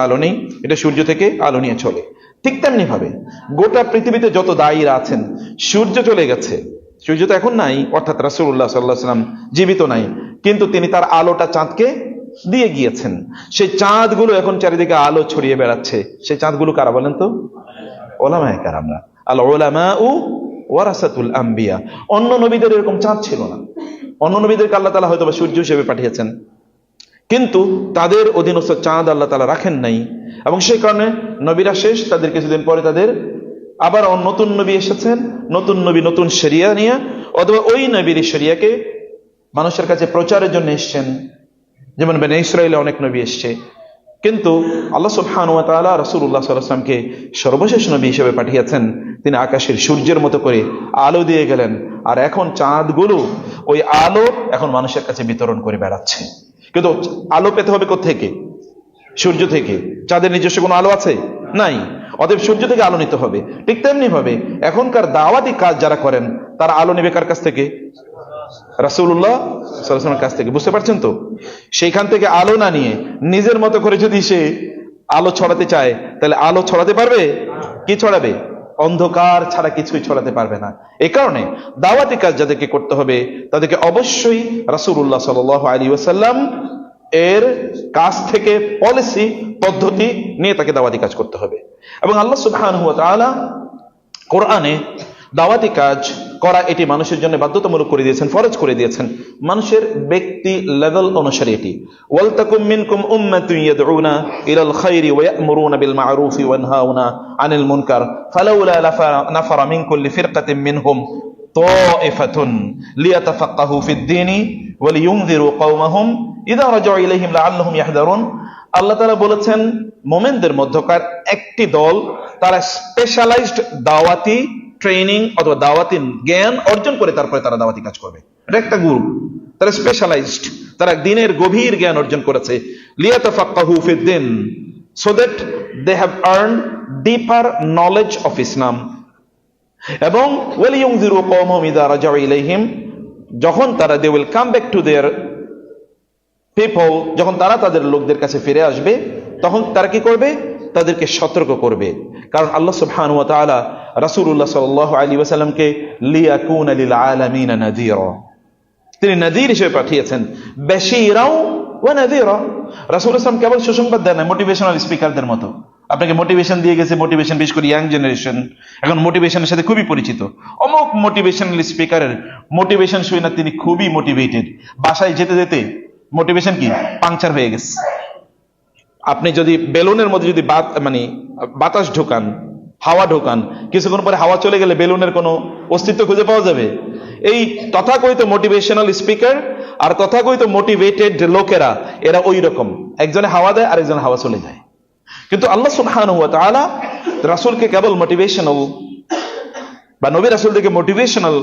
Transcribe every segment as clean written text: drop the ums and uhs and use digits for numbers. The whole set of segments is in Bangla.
আলো নেই, এটা সূর্য থেকে আলো নিয়ে চলে। ঠিক তেমনি ভাবে গোটা পৃথিবীতে যত দায়ীরা আছেন, সূর্য চলে গেছে, সূর্য তো এখন নাই, অর্থাৎ রাসূলুল্লাহ সাল্লাল্লাহু আলাইহি ওয়াসাল্লাম জীবিত নাই, কিন্তু তিনি তার আলোটা চাঁদকে দিয়ে গিয়েছেন। সেই চাঁদগুলো এখন চারিদিকে আলো ছড়িয়ে বেড়াচ্ছে। সেই চাঁদগুলো কারা বলেন তো? ওলামায়ে কেরামরা। আল উলামাউ ওয়ারাসাতুল আম্বিয়া। অন্য নবীদের এরকম চাঁদ ছিল না। অন্য নবীদেরকে আল্লাহ তাআলা হয়তো সূর্য হিসেবে পাঠিয়েছেন, কিন্তু তাদের অধীনস্থ চাঁদ আল্লাহ তাআলা রাখেন নাই, এবং সেই কারণে নবীরা শেষ, তাদের কিছুদিন পরে তাদের আবার নতুন নবী এসেছেন, নতুন নবী নতুন শরিয়া নিয়ে, অথবা ওই নবীর শরিয়াকে মানুষের কাছে প্রচারের জন্য এসেছেন। যেমন বনি ইসরাইলে অনেক নবী এসছে, কিন্তু আল্লাহ সুবহানাহু ওয়া তাআলা রাসূলুল্লাহ সাল্লাল্লাহু আলাইহি ওয়াসাল্লামকে সর্বশেষ নবী হিসেবে পাঠিয়েছেন। তিনি আকাশের সূর্যের মতো করে আলো দিয়ে গেলেন, আর এখন চাঁদগুলো ওই আলো এখন মানুষের কাছে বিতরণ করে বেড়াচ্ছে। কিন্তু আলো পেতে হবে কোত্থেকে? সূর্য থেকে। চাঁদের নিজস্ব কোনো আলো আছে? নাই। অতএব সূর্য থেকে আলো নিতে হবে। ঠিক তেমনি ভাবে এখনকার দাওয়াতি কাজ যারা করেন, তারা আলো নেবে কার কাছ থেকে? রাসূলুল্লাহ সাল্লাল্লাহু আলাইহি ওয়াসাল্লামের কাছ থেকে। বুঝতে পারছেন তো? সেইখান থেকে আলো না নিয়ে নিজের মতো করে যদি সে আলো ছড়াতে চায়, তাহলে আলো ছড়াতে পারবে? কি ছড়াবে? অন্ধকার ছাড়া কিছুই ছড়াতে পারবে না। এই কারণে দাওয়াতি কাজ যাদেরকে করতে হবে, তাদেরকে অবশ্যই রাসূলুল্লাহ সাল্লাল্লাহু আলাইহি ওয়াসাল্লাম এর কাছ থেকে পলিসি পদ্ধতি নিয়ে তাকে দাওয়াতি কাজ করতে হবে। এবং আল্লাহ সুবহানাহু ওয়া তাআলা কোরআনে দাওয়াতি কাজ করা এটি মানুষের জন্য বাধ্যতামূলক করে দিয়েছেন, ফরজ করে দিয়েছেন, মানুষের ব্যক্তি লেভেল অনুসারে। এটি ওয়ালতাকুম মিনকুম উম্মাতুন ইয়াদউনা ইলাল খায়রি ওয়া ইয়া'মুরুনা বিল মা'রুফি ওয়া ইয়ানহাউনা আনিল মুনকার ফালাউলা নাফারা মিন কুল্লি ফিরকাতিন মিনহুম তা'iফাতুন লিয়াতাফাক্কাহু ফিদ-দীনি ওয়া লিয়ুনযিরু কওমাহুম ইযা রাজাউ ইলাইহিম লাআল্লাহুম ইয়াহদারুন। আল্লাহ তাআলা বলেছেন, মুমিনদের মধ্যকার একটি দল, তারা স্পেশালাইজড দাওয়াতি ট্রেনিং অথবা দাওয়াতি জ্ঞান অর্জন করে তারপরে তারা দাওয়াতি কাজ করবে। এটা একটা গ্রুপ, তারা স্পেশালাইজড, তারা দ্বীনের গভীর জ্ঞান অর্জন করেছে। লিয়াতাফাক্কাহু ফিদ-দীন, so that they have earned deeper knowledge of Islam. এবং ওয়ালিয়ুনযিরু কওমাহুম ইযা রাজাউ ইলাইহিম, যখন তারা they will come back to their people, যখন তারা তাদের লোকদের কাছে ফিরে আসবে, তখন তারা কি করবে? তাদেরকে সতর্ক করবে। কারণ আল্লাহ সুবহানাহু ওয়া তাআলা রাসূলুল্লাহ সাল্লাল্লাহু আলাইহি ওয়াসাল্লামকে লিয়াকুনা লিল আলামিনা নাযীরা, তিনি নাযীর হিসেবে পাঠিয়েছেন, বাশীরা ওয়া নাযীরা। রাসূলুল্লাহ সাল্লাল্লাহু কেবল সুসংবাদ দেন না, মোটিভেশনাল স্পিকারদের মতো আপনাকে মোটিভেশন দিয়ে গেছে। মোটিভেশন বিশেষ করে ইয়াং জেনারেশন এখন মোটিভেশনের সাথে খুবই পরিচিত। অমুক মোটিভেশনাল স্পিকারের মোটিভেশন শুনে না তিনি খুবই মোটিভেটেড, বাসায় যেতে যেতে মোটিভেশন কি পাংচার হয়ে গেছে। আপনি যদি বেলুনের মধ্যে যদি বাতাস ঢোকান, হাওয়া ঢোকান, কিছুক্ষণ পরে হাওয়া চলে গেলে বেলুনের কোনো অস্তিত্ব খুঁজে পাওয়া যাবে? এই তথাকথিত মোটিভেশনাল স্পিকার আর তথাকথিত মোটিভেটেড লোকেরা, এরা ওই রকম, একজনে হাওয়া দেয় আর একজনে হাওয়া চলে যায়। কিন্তু আল্লাহ সুবহানাহু ওয়া তাআলা রাসূলকে কেবল মোটিভেশনাল বা নবী রাসূলদেরকে মোটিভেশনাল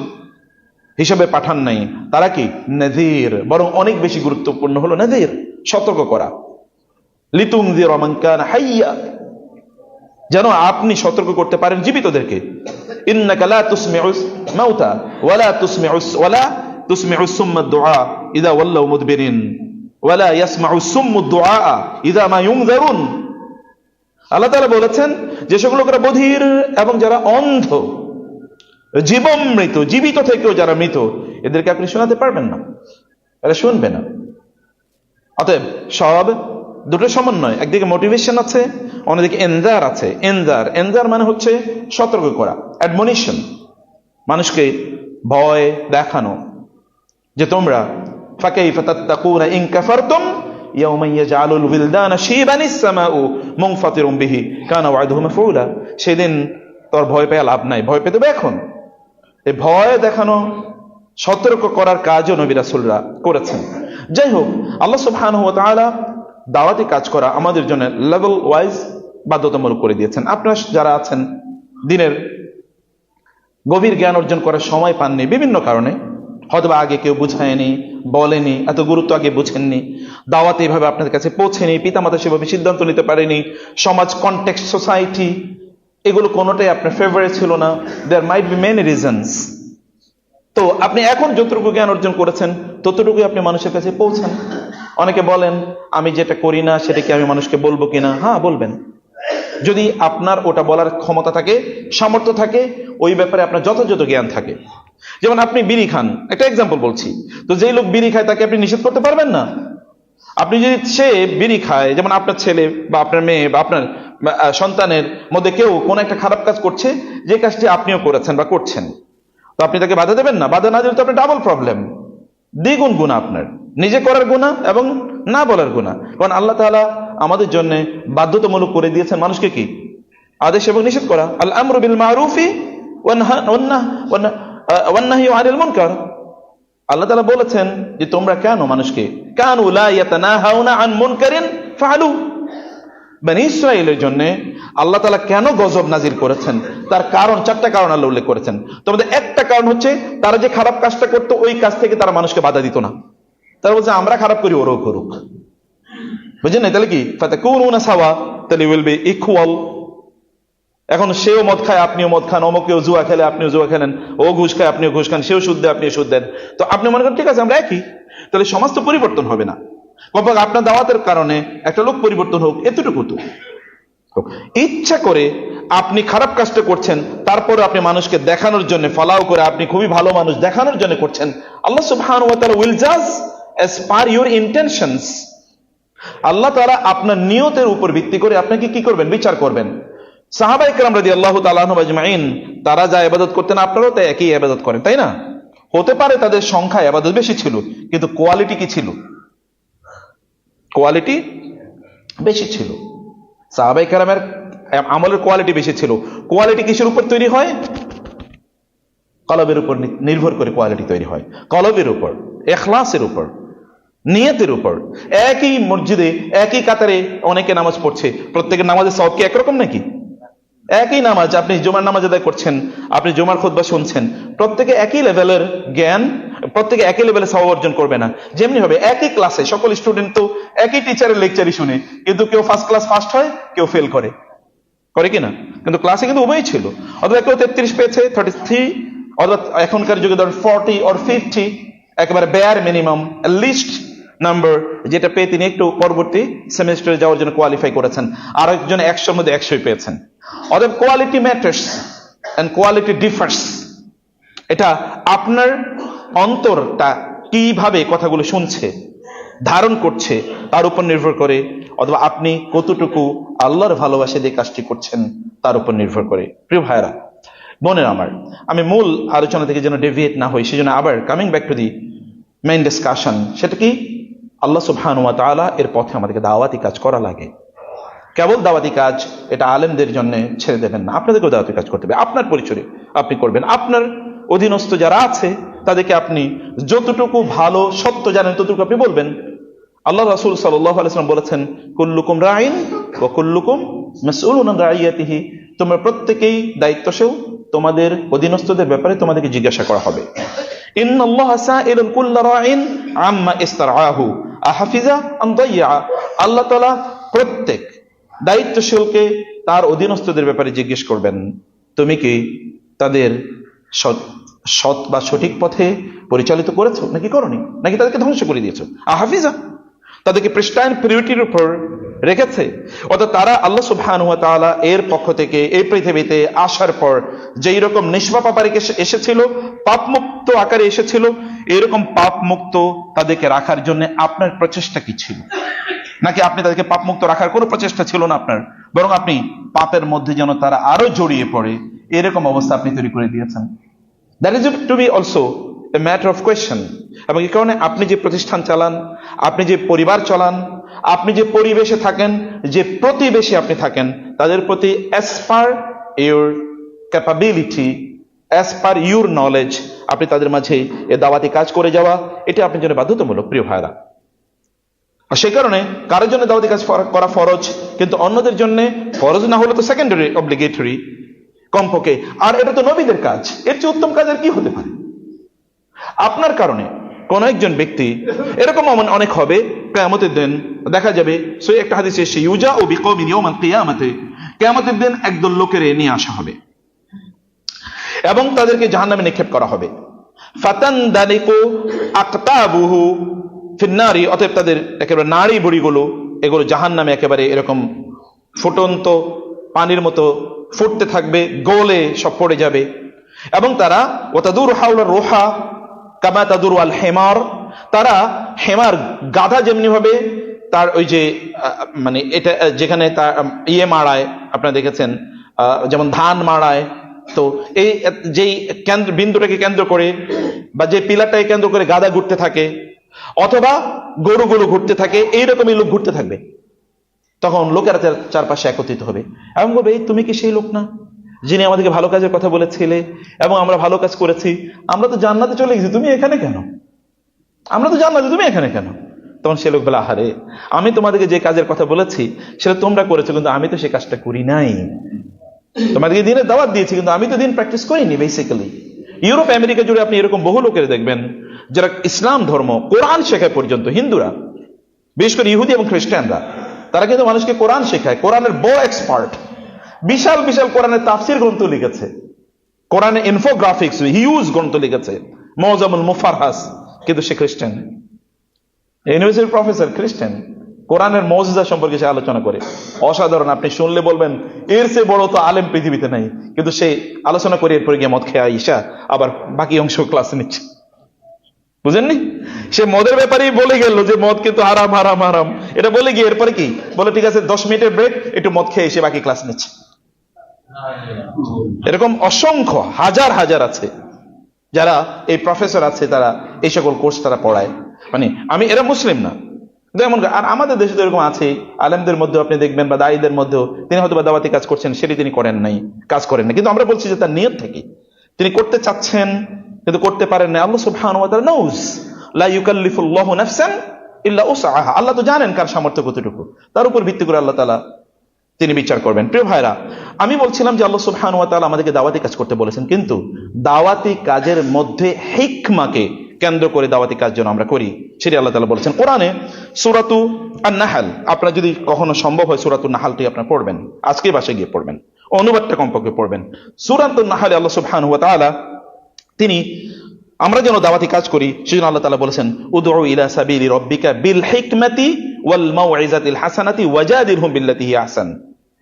হিসেবে পাঠান নাই, তারা কি নাযীর, বরং অনেক বেশি গুরুত্বপূর্ণ হলো নাযীর, সতর্ক করা। লিতুনযিরা মান কানা হাইয়্যা, যেন আপনি সতর্ক করতে পারেন জীবিতদেরকে। ইন্নাকা লা তুসমিউস মাউতা ওয়ালা তুসমিউস সুম্মা দুআ ইযা ওয়াল্লাউ মুদবিরিন ওয়ালা ইয়াসমাউস সুম্মু দুআ ইযা মা ইউনযারুন। আল্লাহ তাআলা বলেছেন, যে সকল লোকেরা বধির এবং যারা অন্ধ, জীবমৃত, জীবিত থেকেও যারা মৃত, এদেরকে আপনি শোনাতে পারবেন না, এরা শুনবে না। অতএব সব দুটো সমন্বয়, একদিকে মোটিভেশন আছে, অন্যদিকে এনজার আছে। এনজার মানে হচ্ছে সতর্ক করা, অ্যাডমনিশন, মানুষকে ভয় দেখানো, যে তোমরা ফাকাইফা তাত্তাকুনা ইন কাফারতুম ইয়াওমান ইয়াজআলুল উইলদানা শিবানিস সামাউ মুনফাতিরুম বিহি কানা ওয়া'দুহু মাফউলা। সেদিন তোর ভয় পেয়ে লাভ নাই, ভয় পেতে হবে এখন। এই ভয় দেখানো, সতর্ক করার কাজও নবী রাসূলরা করেছেন। যাই হোক, আল্লাহ সুবহানাহু ওয়া তাআলা দাওয়াতি কাজ করা আমাদের জন্য লেভেল ওয়াইজ বাধ্যতামূলক করে দিয়েছেন। আপনারা যারা আছেন দিনের গভীর জ্ঞান অর্জন করার সময় পাননি বিভিন্ন কারণে, হয়তো আগে কেউ বুঝায়নি, বলেনি, এত গুরুত্ব আগে বুঝেননি, দাওয়াত এইভাবে আপনাদের কাছে পৌঁছেনি, পিতামাতা সেভাবে সিদ্ধান্ত নিতে পারেনি, সমাজ, কনটেক্সট, সোসাইটি, এগুলো কোনোটাই আপনার ফেভারিট ছিল না। দেয়ার মাইট বি মেনি রিজনস। তো আপনি এখন যতটুকু জ্ঞান অর্জন করেছেন ততটুকুই আপনি মানুষের কাছে পৌঁছান। অনেকে বলেন আমি যেটা করি না সেটা কি আমি মানুষকে বলবো কিনা? হ্যাঁ, বলবেন, যদি আপনার ওটা বলার ক্ষমতা থাকে, সামর্থ্য থাকে, ওই ব্যাপারে আপনার যথাযথ জ্ঞান থাকে। যেমন আপনি বিড়ি খান, একটা এক্সাম্পল বলছি, তো যেই লোক বিড়ি খায় তাকে আপনি নিষেধ করতে পারবেন না। আপনি যদি সে বিড়ি খায়, যেমন আপনার ছেলে বা আপনার মেয়ে বা আপনার সন্তানের মধ্যে কেউ কোন একটা খারাপ কাজ করছে, যে কাজটি আপনিও করেছেন বা করছেন, তো আপনি তাকে বাধা দেবেন না? বাধা না দিলে তো আপনার ডাবল প্রবলেম, দ্বিগুণ গুনাহ, আপনার নিজে করার গুনাহ এবং না বলার গুনাহ। কারণ আল্লাহ তাআলা আমাদের জন্য বাধ্যতামূলক করে দিয়েছেন মানুষকে কি? আদেশ এবং নিষেধ করা। আল আমরু বিল মারুফি ওয়ান নাহয়ু আনিল মুনকার। আল্লাহ তাআলা বলেছেন যে তোমরা কেন মানুষকে, কানু লা ইয়াতানাহাউনা আন মুনকারিন ফাআলু। বনী ইসরাঈলের জন্য আল্লাহ তাআলা কেন গজব নাজিল করেছেন, তার কারণ, 4টা কারণ আল্লাহ উল্লেখ করেছেন। তোমাদের একটা কারণ হচ্ছে তারা যে খারাপ কাজটা করতো ওই কাজ থেকে তারা মানুষকে বাধা দিত না। তারা বলছে আমরা খারাপ করি, ওরাও করুক। বুঝলেন? তাহলে কি ফাতাকুনুনা সাওয়া, তাহলে উইল বি ইকুয়াল। এখন সেও মদ খায়, আপনিও মদ খান, অমুকেও জুয়া খেলে, আপনিও জুয়া খেলেন, ও ঘুষ খায়, আপনিও ঘুষ খান, সেও সুদ দেয়, আপনিও সুদ দেন, তো আপনি মনে করেন ঠিক আছে আমরা একই, তাহলে সমাজ তো পরিবর্তন হবে না। কখন আপনার দাওয়াতের কারণে একটা লোক পরিবর্তন হোক, এতটুকু তো। ইচ্ছা করে আপনি খারাপ কাজটা করছেন, তারপরে আপনি মানুষকে দেখানোর জন্য, ফলাও করে আপনি খুবই ভালো মানুষ দেখানোর জন্য করছেন, আল্লাহ সুবহানাহু ওয়া তাআলা উইল জাজ অ্যাজ পার ইউর ইন্টেনশনস। আল্লাহ তাআলা আপনার নিয়তের উপর ভিত্তি করে আপনাকে কি করবেন? বিচার করবেন। সাহাবায়ে কেরাম রাদিয়াল্লাহু তাআলা আনহুম আজমাইন, তারা যা ইবাদত করতেন আপনারাও তাই একই ইবাদত করেন, তাই না? হতে পারে তাদের সংখ্যা ইবাদত বেশি ছিল, কিন্তু কোয়ালিটি কি ছিল? কোয়ালিটি বেশি ছিল। সাহাবায়ে কেরামের আমলের কোয়ালিটি বেশি ছিল। কোয়ালিটি কিসের উপর তৈরি হয়? কলবের উপর নির্ভর করে কোয়ালিটি তৈরি হয়। কলবের উপর, ইখলাসের উপর, নিয়তের উপর। একই মসজিদে একই কাতারে অনেকে নামাজ পড়ছে, প্রত্যেকের নামাজের সওয়াব কি একরকম নাকি? একই নামাজ, আপনি জুমার নামাজ আদায় করছেন, আপনি জুমার খুতবা শুনছেন, প্রত্যেকে একই লেভেলের জ্ঞান, প্রত্যেকে একই লেভেলে সওয়াব অর্জন করবে না। যেমনি হবে একই ক্লাসে সকল স্টুডেন্ট তো একই টিচারের লেকচারই শুনে, কিন্তু কেউ ফার্স্ট ক্লাস ফার্স্ট হয়, কেউ ফেল করে, করে কিনা? কিন্তু ক্লাসে কিন্তু উভয়ই ছিল। অথবা কেউ 33 পেয়েছে, 33, অথবা এখনকার যুগে ধরেন 40 or 50, একেবারে বেয়ার মিনিমাম লিস্ট নাম্বার, যেটা পেয়ে তিনি একটু পরবর্তী সেমিস্টারে যাওয়ার জন্য কোয়ালিফাই করেছেন। আর একজন 100-র মধ্যে 100 পেয়েছেন। অতএব quality matters and quality differs. এটা আপনার অন্তরটা কিভাবে কথাগুলো শুনছে, ধারণ করছে, তার উপর নির্ভর করে, অথবা আপনি কতটুকু আল্লাহর ভালোবাসা দিয়ে কাজটি করছেন তার উপর নির্ভর করে। প্রিয় ভাইরা, বোনের আমার, আমি মূল আলোচনা থেকে যেন ডেভিয়েট না হই, সেজন্য আবার coming back to the main discussion. সেটা কি? আল্লাহ সুবহানাহু ওয়া তাআলা এর পথে আমাদেরকে দাওয়াতি কাজ করা লাগে। কেবল দাওয়াতি কাজ এটা আলেমদের জন্য ছেড়ে দেবেন না, আপনাদেরকেও দাওয়াতি কাজ করতে হবে। আপনার পরিচয় আপনি করবেন, আপনার অধীনস্থ যারা আছে তাদেরকে আপনি যতটুকু ভালো সত্য জানেন ততটুকু আপনি বলবেন। আল্লাহ রাসূল সাল্লাল্লাহু আলাইহি ওয়াসাল্লাম বলেছেন, কুল্লুকুম রাইন ওয়া কুল্লুকুম মাসউলুন আন রাইয়াতিহি। তোমরা প্রত্যেকেই দায়িত্বশীল, তোমাদের অধীনস্থদের ব্যাপারে তোমাদেরকে জিজ্ঞাসা করা হবে। ইন্নাল্লাহা সাইলুন কুল্লা রাইন আম্মা ইস্তারআহু আহাফিজা আম দাইয়া। আল্লাহ তাআলা প্রত্যেক দায়িত্বশীলকে তার অধীনস্থদের ব্যাপারে জিজ্ঞেস করবেন, তুমি কি তাদের সৎ বা সঠিক পথে পরিচালিত করেছো নাকি করনি, নাকি তাদেরকে ধ্বংস করে দিয়েছো? আহাফিজা, তাদেরকে প্রেস্টাইন প্রিয়রিটির উপর রেখেছে। অর্থাৎ তারা আল্লাহ সুবহানাহু ওয়া তাআলা এর পক্ষ থেকে এই পৃথিবীতে আসার পর যেই রকম নিষ্পাপ আকারে এসেছিল, পাপমুক্ত আকারে এসেছিল, এরকম পাপমুক্ত তাদেরকে রাখার জন্য আপনার প্রচেষ্টা কি ছিল? নাকি আপনি তাদেরকে পাপমুক্ত রাখার কোনো প্রচেষ্টা ছিল না আপনার, বরং আপনি পাপের মধ্যে যেন তারা আরো জড়িয়ে পড়ে এরকম অবস্থা আপনি তৈরি করে দিয়েছেন। That is to be also a matter of question. এবং এই কারণে আপনি যে প্রতিষ্ঠান চালান, আপনি যে পরিবার চালান, আপনি যে পরিবেশে থাকেন, যে প্রতিবেশী আপনি থাকেন, তাদের প্রতি as per your capability, as per your knowledge, আপনি তাদের মাঝে এ দাওয়াতি কাজ করে যাওয়া, এটা আপনার জন্য বাধ্যতামূলক। প্রিয় ভাইরা, আর সেই কারণে কারোর জন্য দাওয়াতি কাজ করা ফরজ, কিন্তু অন্যদের জন্য ফরজ না হলে তো সেকেন্ডারি, অব্লিগেটরি কমপক্ষে। আর এটা তো নবীদের কাজ, এর চেয়ে উত্তম কাজ আর কি হতে পারে? আপনার কারণে কোন একজন ব্যক্তি, এরকম অনেক হবে, কিয়ামতের দিন দেখা যাবে, সই একটা হাদিসে এসেছে, ইউজা ও বিকওমিন ইয়াওমাল কিয়ামাতে, কিয়ামতের দিন একদল লোকের নিয়ে আসা হবে এবং তাদেরকে জাহান্নামে নিক্ষেপ করা হবে। ফাতানদালিকু আকতাবুহু ফিন্নারি, অতএব তাদের একেবারে নারী বুড়িগুলো এগুলো জাহান্নামে একেবারে এরকম ফুটন্ত পানির মতো ফুটতে থাকবে, গোলে সব পড়ে যাবে। এবং তারা ওয়াতাদুর হাওলা রোহা কামা তাদুর আল হেমার, তারা হেমার গাধা যেমনি ভাবে তার ওই যে মানে এটা যেখানে তার মাড়ায়, আপনারা দেখেছেন যেমন ধান মাড়ায়, তো এই যেই কেন্দ্র বিন্দুটাকে কেন্দ্র করে বা যে পিলারটাকে কেন্দ্র করে গাধা ঘুরতে থাকে অথবা গরুগুলো ঘুরতে থাকে, এইরকমই লোক ঘুরতে থাকবে। তখন লোকেরা চারপাশে একত্রিত হবে এবং বলবে, এই তুমি কি সেই লোক না যিনি আমাদেরকে ভালো কাজের কথা বলেছিলে এবং আমরা ভালো কাজ করেছি, আমরা তো জান্নাতে চলে গেছি, তুমি এখানে কেন? আমরা তো জান্নাতে, তুমি এখানে কেন? তখন সে লোক বলে, আহারে আমি তোমাদেরকে যে কাজের কথা বলেছি সেটা তোমরা করেছো, কিন্তু আমি তো সে কাজটা করি নাই। তোমাদেরকে দিনের দাওয়াত দিয়েছি, কিন্তু আমি তো দিন প্র্যাকটিস করিনি। বেসিক্যালি ইউরোপ আমেরিকা জুড়ে আপনি এরকম বহু লোকের দেখবেন যারা ইসলাম ধর্ম কোরআন শেখায় পর্যন্ত, হিন্দুরা বিশেষ করে ইহুদি এবং খ্রিস্টানরা, তারা কিন্তু মানুষকে কোরআন শেখায়, কোরআনের বড় এক্সপার্ট, বিশাল বিশাল কোরআনের তাফসির গ্রন্থ লিখেছে, কোরআনের ইনফোগ্রাফিক্স হিউজ গ্রন্থ লিখেছে, মুআজ্জামুল মুফারহাস, কিন্তু সে খ্রিস্টান, ইউনিভার্সিটির প্রফেসর খ্রিস্টান, কোরআনের মওজিজা সম্পর্কে সে আলোচনা করে। অসাধারণ, আপনি শুনলে বলবেন এর চেয়ে বড় তো আলেম পৃথিবীতে নাই, কিন্তু সে আলোচনা করে এরপরে গিয়ে মদ খেয়ে আইসা আবার বাকি অংশ ক্লাসে নিচ্ছে। বুঝেননি? সে মদের ব্যাপারেই বলে গেল যে মদ কিন্তু হারাম হারাম হারাম, এটা বলে গিয়ে এরপরে কি বলে, ঠিক আছে 10 মিনিটের ব্রেক, একটু মদ খেয়ে এসে বাকি ক্লাস নিচ্ছে। এরকম অসংখ্য হাজার হাজার আছে যারা এই প্রফেসর আছে, তারা এই সকল কোর্স তারা পড়ায়। মানে আমি এরা মুসলিম না, যেমন আর আমাদের দেশে তো এরকম আছে, আলেমদের মধ্যে আপনি দেখবেন বা দায়ীদের মধ্যেও তিনি হয়তো বা দাওয়াতি কাজ করছেন, সেটি তিনি করেন নাই, কাজ করেন না, কিন্তু আমরা বলছি যে তার নিয়ত থেকে তিনি করতে চাচ্ছেন কিন্তু করতে পারেন না। আল্লাহ সুবহানাহু ওয়া তাআলা নোজ লা ইউকাল্লিফুল্লাহু নাফসান ইল্লা উসআহা, আল্লাহ তো জানেন কার সামর্থ্য কতটুকু, তার উপর ভিত্তি করে আল্লাহ তাআলা তিনি বিচার করবেন। প্রিয় ভাইরা, আমি বলছিলাম যে আল্লাহ সুবহানাহু ওয়া তাআলা আমাদেরকে দাওয়াতি কাজ করতে বলেছেন, কিন্তু দাওয়াতি কাজের মধ্যে হিকমাকে কেন্দ্র করে দাওয়াতি কাজ যেন আমরা করি, সেটি আল্লাহ তাআলা বলেছেন কোরআনে। সূরাতু আন-নাহল, আপনারা যদি কখনো সম্ভব হয় সূরাতুন নাহলটি আপনারা পড়বেন, আজকে বাসায় গিয়ে পড়বেন, অনুবাদটা কমপক্ষে পড়বেন। সূরাতুন নাহলে আল্লাহ সুবহানাহু ওয়া তাআলা তিনি আমরা যেন দাওয়াতি কাজ করি সেজন্য আল্লাহ তাআলা বলেছেন, উদউ ইলা সাবিলি রাব্বিকা বিল হিকমাতি ওয়াল মাউইজাতিল হাসানাতি ওয়াজাদিলহুম বিল্লাতি হিয়া আহসান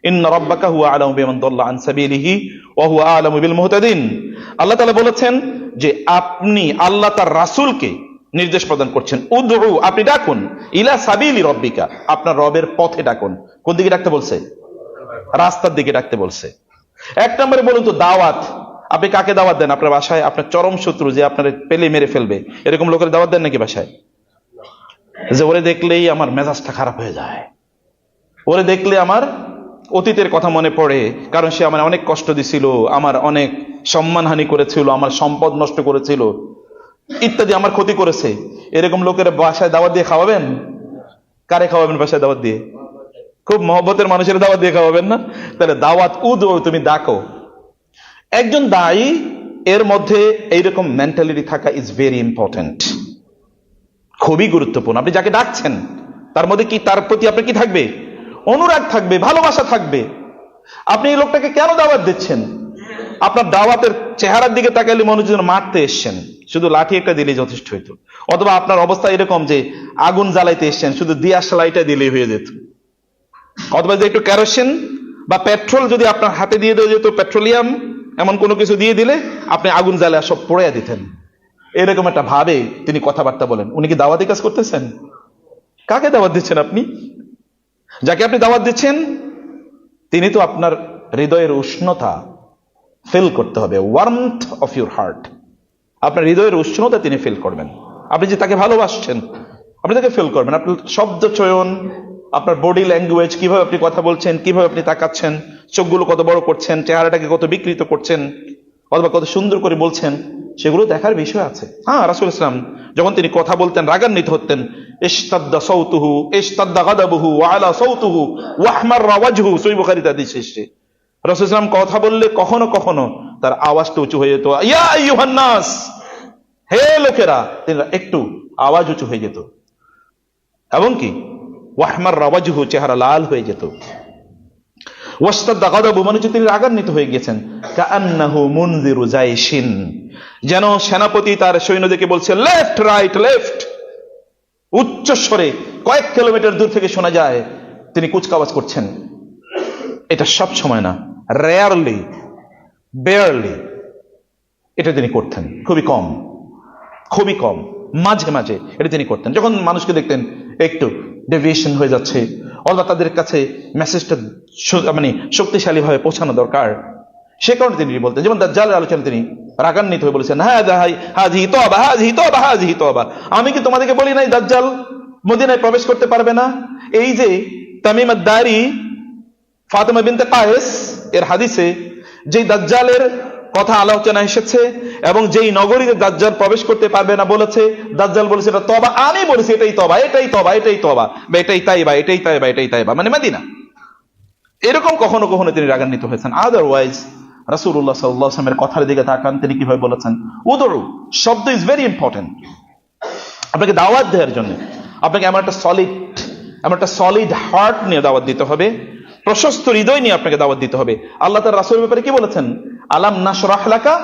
ইন্না রাব্বাকা হুয়া আ'লামু বিমান দাল্লা আন সাবিলিহি ওয়া হুয়া আ'লামু বিল মুহতাদিন। আল্লাহ তাআলা বলেছেন যে আপনি আল্লাহ তার রাসূলকে নির্দেশ প্রদান করছেন, উদউ আপনি ডাকুন, ইলা সাবিলি রাব্বিকা আপনার রবের পথে ডাকুন। কোন দিকে ডাকতে বলছে? রাস্তার দিকে ডাকতে বলছে। এক নম্বরে বলুন তো, দাওয়াত আপনি কাকে দাওয়াত দেন? আপনার বাসায় আপনার চরম শত্রু যে আপনার পেলে মেরে ফেলবে, এরকম লোকের দাওয়াত দেন নাকি বাসায়? যে ওরে দেখলেই আমার মেজাজটা খারাপ হয়ে যায়, ওরে দেখলে আমার অতীতের কথা মনে পড়ে, কারণ সে আমার অনেক কষ্ট দিছিল, আমার অনেক সম্মানহানি করেছিল, আমার সম্পদ নষ্ট করেছিল ইত্যাদি, আমার ক্ষতি করেছে। এরকম লোকের বাসায় দাওয়াত দিয়ে খাওয়াবেন? কারে খাওয়াবেন বাসায় দাওয়াত দিয়ে? খুব মহব্বতের মানুষের দাওয়াত দিয়ে খাওয়াবেন না? তাহলে দাওয়াত উদউ, তুমি ডাকো। একজন দায়ী এর মধ্যে এইরকম মেন্টালিটি থাকা ইজ ভেরি ইম্পর্টেন্ট, খুবই গুরুত্বপূর্ণ। আপনি যাকে ডাকছেন তার মধ্যে কি, তার প্রতি আপনার কি থাকবে? অনুরাগ থাকবে, ভালোবাসা থাকবে। আপনি এই লোকটাকে কেন দাওয়াত দিচ্ছেন? আপনার দাওয়াতের চেহারার দিকে তাকালে মনে হচ্ছে মারতে এসছেন, শুধু লাঠি একটা দিলেই যথেষ্ট হইতো। অথবা আপনার অবস্থা এরকম যে আগুন জ্বালাইতে এসছেন, শুধু দিয়াশলাইটা দিলেই হয়ে যেত। অথবা যে একটু কেরোসিন বা পেট্রোল যদি আপনার হাতে দিয়ে দেওয়া যেত, পেট্রোলিয়াম এমন কোনো কিছু দিয়ে দিলে আপনি আগুন জ্বালা সব পড়াইয়া দিতেন। এরকম একটা ভাবে তিনি কথাবার্তা বলেন। উনি কি দাওয়াতি কাজ করতেছেন? কাকে দাওয়াত দিচ্ছেন আপনি? যাকে আপনি দাওয়াত দিচ্ছেন তিনি তো আপনার হৃদয়ের উষ্ণতা ফিল করতে হবে, ওয়ার্মথ অফ ইউর হার্ট, আপনার হৃদয়ের উষ্ণতা তিনি ফিল করবেন। আপনি যে তাকে ভালোবাসছেন আপনি তাকে ফিল করবেন। আপনার শব্দ চয়ন, আপনার বডি ল্যাঙ্গুয়েজ, কিভাবে আপনি কথা বলছেন, কিভাবে আপনি তাকাচ্ছেন, চোখগুলো কত বড় করছেন, চেহারাটাকে কত বিকৃত করছেন, অথবা কত সুন্দর করে বলছেন, সেগুলো দেখার বিষয় আছে। হ্যাঁ, রাসূল ইসলাম যখন তিনি কথা বলতেন রাগান্বিত হতেন, ইশতাদ্দা সাউতুহু ইশতাদ্দা গাদাবুহু ওয়া আলা সাউতুহু ওয়া আহমাররা ওয়াজহু, সহিহ বুখারীতে হাদিস এসেছে। রাসূল ইসলাম কথা বললে কখনো কখনো তার আওয়াজটা উঁচু হয়ে যেত, ইয়া আইয়ুহান নাস, হে লোকেরা, তিনি একটু আওয়াজ উঁচু হয়ে যেত, এবং কি ওয়া আহমাররা ওয়াজহু, চেহারা লাল হয়ে যেত। ওয়াশতাদ্দা গাদাবু, মানে তিনি রাগান্বিত হয়ে গেছেন। কাআন্নাহু মুনযিরু জাইশিন, যেন সেনাপতি তার সৈন্যদেরকে বলছে লেফট রাইট লেফট, উচ্চ স্বরে কয়েক কিলোমিটার দূর থেকে শোনা যায় তিনি কুচকাওয়াজ করছেন। এটা সব সময় না, রেয়ারলি, বেয়ারলি এটা তিনি করতেন, খুবই কম, খুবই কম, মাঝে মাঝে এটা তিনি করতেন। যখন মানুষকে দেখতেন একটু ডেভিয়েশন হয়ে যাচ্ছে, অথবা তাদের কাছে মেসেজটা মানে শক্তিশালী ভাবে পৌঁছানো দরকার, সে কারণে তিনি বলতেন। যেমন দাজ্জালের আলোচনা তিনি রাগান্বিত হয়ে বলেছেন, হাযিহি তওবা, হাযিহি তওবা, হাযিহি তওবা, আমি কি তোমাদেরকে বলি নাই দাজ্জাল মদিনায় প্রবেশ করতে পারবে না? এই যে তামিম আদ-দারি ফাতেমা বিনতে কায়েস এর হাদিসে যেই দাজ্জালের কথা আলোচনা এসেছে এবং যেই নগরীতে দাজ্জাল প্রবেশ করতে পারবে না বলেছে, দাজ্জাল বলেছে এটা তওবা, আমি বলেছি এটাই তওবা, এটাই তওবা, এটাই তওবা, বা এটাই তাইবা, এটাই তাইবা, এটাই তাইবা, মানে মদিনা। এরকম কখনো কখনো তিনি রাগান্বিত হয়েছেন। আদারওয়াইজ রাসূলুল্লাহ সাল্লাল্লাহু আলাইহি ওয়াসাল্লামের কথার দিকে তাকান, তিনি কিভাবে বলেছেন। উদউ শব্দ ইজ ভেরি ইম্পর্টেন্ট। আপনাকে দাওয়াত দেওয়ার জন্য আপনাকে এমন একটা সলিড হার্ট নিয়ে দাওয়াত দিতে হবে, প্রশস্ত হৃদয় নিয়ে আপনাকে দাওয়াত দিতে হবে। আল্লাহ তার রাসূলের ব্যাপারে কি বলেছেন? আলাম নাশরাহ লাকা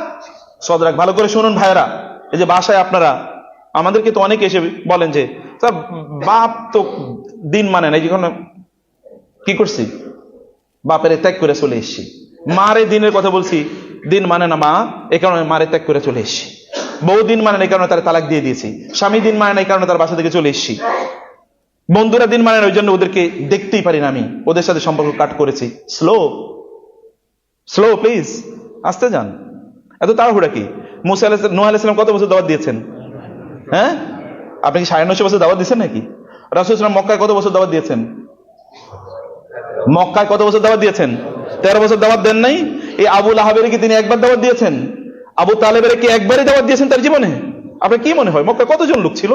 সদরাক। ভালো করে শুনুন ভাইরা, এই যে বাসায় আপনারা, আমাদেরকে তো অনেকে এসে বলেন যে স্যার বাপ তো দিন মানে না, যখন কি করছি বাপের ত্যাগ করে চলে এসেছি, মারে দিনের কথা বলছি, দিন মানে না মা, এই কারণে মারে ত্যাগ করে চলে এসেছি, বউ দিন মানে না এই কারণে তার তালাক দিয়ে দিয়েছি, স্বামী দিন মানে না এই কারণে তার বাসা থেকে চলে এসেছি, বন্ধুরা দিন মানে না ওই জন্য ওদেরকে দেখতেই পারি না, আমি ওদের সাথে সম্পর্ক কাট করেছি। স্লো স্লো প্লিজ, আসতে যান, এত তাড়াহুড়া কি? নূহ আলাইহিস সালাম কত বছর দাওয়াত দিয়েছেন? হ্যাঁ, আপনি কি 950 বছর দাওয়াত দিয়েছেন নাকি? রাসূল সাল্লাল্লাহু আলাইহি ওয়াসাল্লাম মক্কায় কত বছর দাওয়াত দিয়েছেন? মক্কায় কত বছর দাওয়াত দিয়েছেন? 13 বছর দাওয়াত দেন নাই? এই আবু লাহাবের কি তিনি একবার দাওয়াত দিয়েছেন? আবু তালেবের কি একবারই দাওয়াত দিয়েছেন তার জীবনে? আপনার কি মনে হয় মক্কায় কতজন লোক ছিল?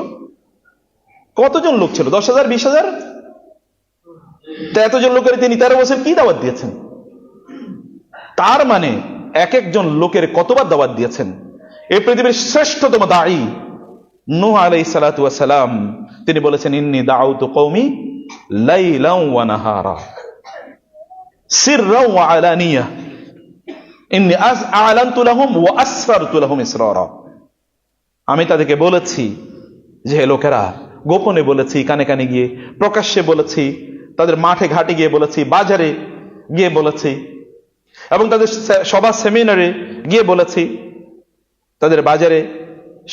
কতজন লোক ছিল? 10,000, 20,000? তা এতজন লোকের তিনি 13 বছর কি দাওয়াত দিয়েছেন? তার মানে এক একজন লোকের কতবার দাওয়াত দিয়েছেন। এই পৃথিবীর শ্রেষ্ঠতম দাঈ নূহ আলাইহিস সালাতু ওয়াস সালাম, তিনি বলেছেন ইন্নী দাউতু কওমি লাইলান ওয়া নাহারা সিররান ওয়া আলানিয়া ইন্নী আ'লানতু লাহুম ওয়া আসরারতু লাহুম ইসরারা। আমি তাদেরকে বলেছি যে হে লোকেরা, গোপনে বলেছি, কানে কানে গিয়ে, প্রকাশ্যে বলেছি, তাদের মাঠে ঘাটে গিয়ে বলেছি, বাজারে গিয়ে বলেছি, এবং তাদের সভা সেমিনারে গিয়ে বলেছি, তাদের বাজারে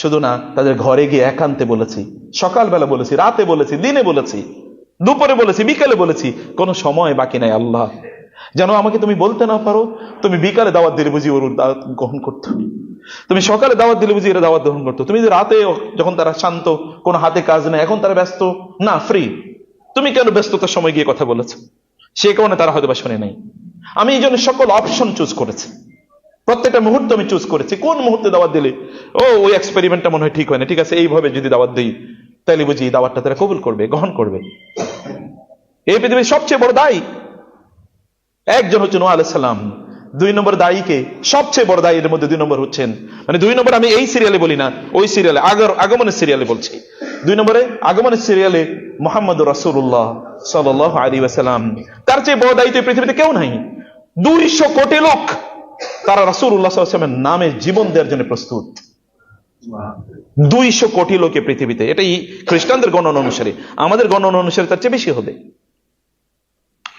শুধু না, তাদের ঘরে গিয়ে একান্তে বলেছি, সকালবেলা বলেছি, রাতে বলেছি, দিনে বলেছি, দুপুরে বলেছি, বিকালে বলেছি, কোনো সময় বাকি নাই। আল্লাহ যেন আমাকে তুমি বলতে না পারো, তুমি বিকালে দাওয়াত দিলে বুঝি ওর দাওয়াত গ্রহণ করতো, তুমি সকালে দাওয়াত দিলে বুঝি এরা দাওয়াত গ্রহণ করতো, তুমি যে রাতে যখন তারা শান্ত, কোনো হাতে কাজ নেই, এখন তারা ব্যস্ত না, ফ্রি, তুমি কেন ব্যস্ততার সময় গিয়ে কথা বলেছো? সে কারণে তারা হয়তো বা শুনে নাই। আমি এই জন্য সকল অপশন চুজ করেছি, প্রত্যেকটা মুহূর্তে আমি চুজ করেছি কোন মুহূর্তে দাওয়াত দিলে ওই এক্সপেরিমেন্টটা মনে হয় ঠিক হয় না, ঠিক আছে এইভাবে যদি দাওয়াত দিই তাহলে বুঝি দাওয়াতটা তারা কবুল করবে, গ্রহণ করবে। এই পৃথিবীর সবচেয়ে বড় দায়ী একজন হচ্ছে নূহ আলাইহিস সালাম। 2 নম্বর দায়ীকে, সবচেয়ে বড় দায়ীর মধ্যে 2 নম্বর হচ্ছেন, মানে 2 নম্বর আমি এই সিরিয়ালে বলি না, ওই সিরিয়ালে আগমনের সিরিয়ালে বলছি। 2 নম্বরে আগমনের সিরিয়ালে মুহাম্মদুর রাসূলুল্লাহ সাল্লাল্লাহু আলাইহি ওয়াসাল্লাম, তার চেয়ে বড় দায়ী তো পৃথিবীতে কেউ নাই। 200 কোটি লোক তারা রাসূলুল্লাহ সাল্লাল্লাহু আলাইহি ওয়াসাল্লামের নামে জীবন দেওয়ার জন্য প্রস্তুত। 200 কোটি লোকে পৃথিবীতে, এটাই খ্রিস্টানদের গণনা অনুসারে, আমাদের গণনা অনুসারে তার চেয়ে বেশি হবে।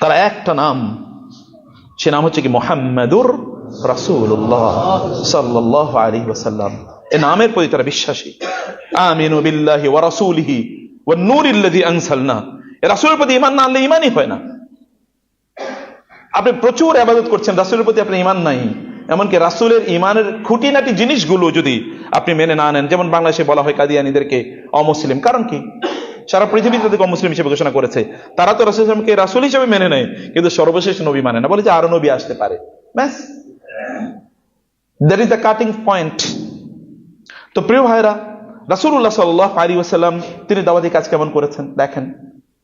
তারা একটা নাম, সে নাম হচ্ছে কি মুহাম্মাদুর রাসূলুল্লাহ সাল্লাল্লাহু আলাইহি ওয়াসাল্লাম। এই নামের প্রতি তারা বিশ্বাসী। আমিনু বিল্লাহি ওয়া রাসূলিহি ওয়ান নূরিল্লাযী আনসালনা। এই রাসূলের প্রতি ঈমান না আনলে ঈমানই হয় না। আপনি প্রচুর ইবাদত করছেন, রাসূলের প্রতি আপনার ঈমান নাই, এমনকি রাসূলের ঈমানের খুঁটিনাটি জিনিসগুলো যদি আপনি মেনে না নেন, যেমন বাংলাদেশে বলা হয় কাদিয়ানীদেরকে অমুসলিম, কারণ কি? সারা পৃথিবী তাদেরকে অমুসলিম হিসেবে ঘোষণা করেছে। তারা তো রাসূল সাল্লাল্লাহু আলাইহি ওয়াসাল্লামকে রাসূল হিসেবে মেনে নেয়, কিন্তু সর্বশেষ নবী মানে না, বলে যে আরো নবী আসতে পারে, ব্যাস। That is the cutting point. তো প্রিয় ভাইরা, রাসূলুল্লাহ সাল্লাল্লাহু আলাইহি ওয়াসাল্লাম তিনি দাওয়াতি কাজ কেমন করেছেন দেখেন।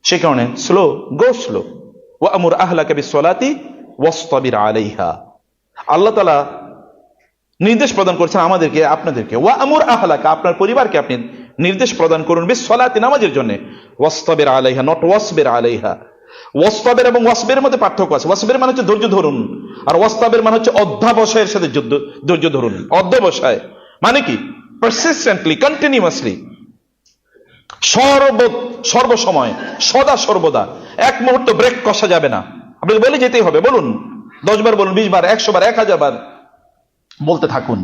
সে কারণে স্লো, গো স্লো। ওয়া আমুর আহলাকা বিসসালাতি ওয়াসতাবির আলাইহা। আল্লাহ তাআলা নির্দেশ প্রদান করেছেন আমাদেরকে, আপনাদেরকে। ওয়া আমুর আহলাকা, আপনার পরিবারকে আপনি নির্দেশ প্রদান করুন বিসসালাতি, নামাজের জন্য। ওয়াসতাবির আলাইহা, নট ওয়াসবির আলাইহা। ওয়াসতাবির এবং ওয়াসবির মধ্যে পার্থক্য আছে। ওয়াসবির মানে হচ্ছে ধৈর্য ধরুন, আর ওয়াসতাবির মানে হচ্ছে অধ্যবসায়ের সাথে ধৈর্য ধরুন। অধ্যবসায় মানে কি? Persistently, continuously. সর্বসময় সদা সর্বদা এক মুহূর্ত ব্রেক কষা যাবে না। আপনাকে বলে যেতেই হবে, বলুন 10 বার, বলুন 20 বার, 100 বার, 1000 বার বলতে থাকুন।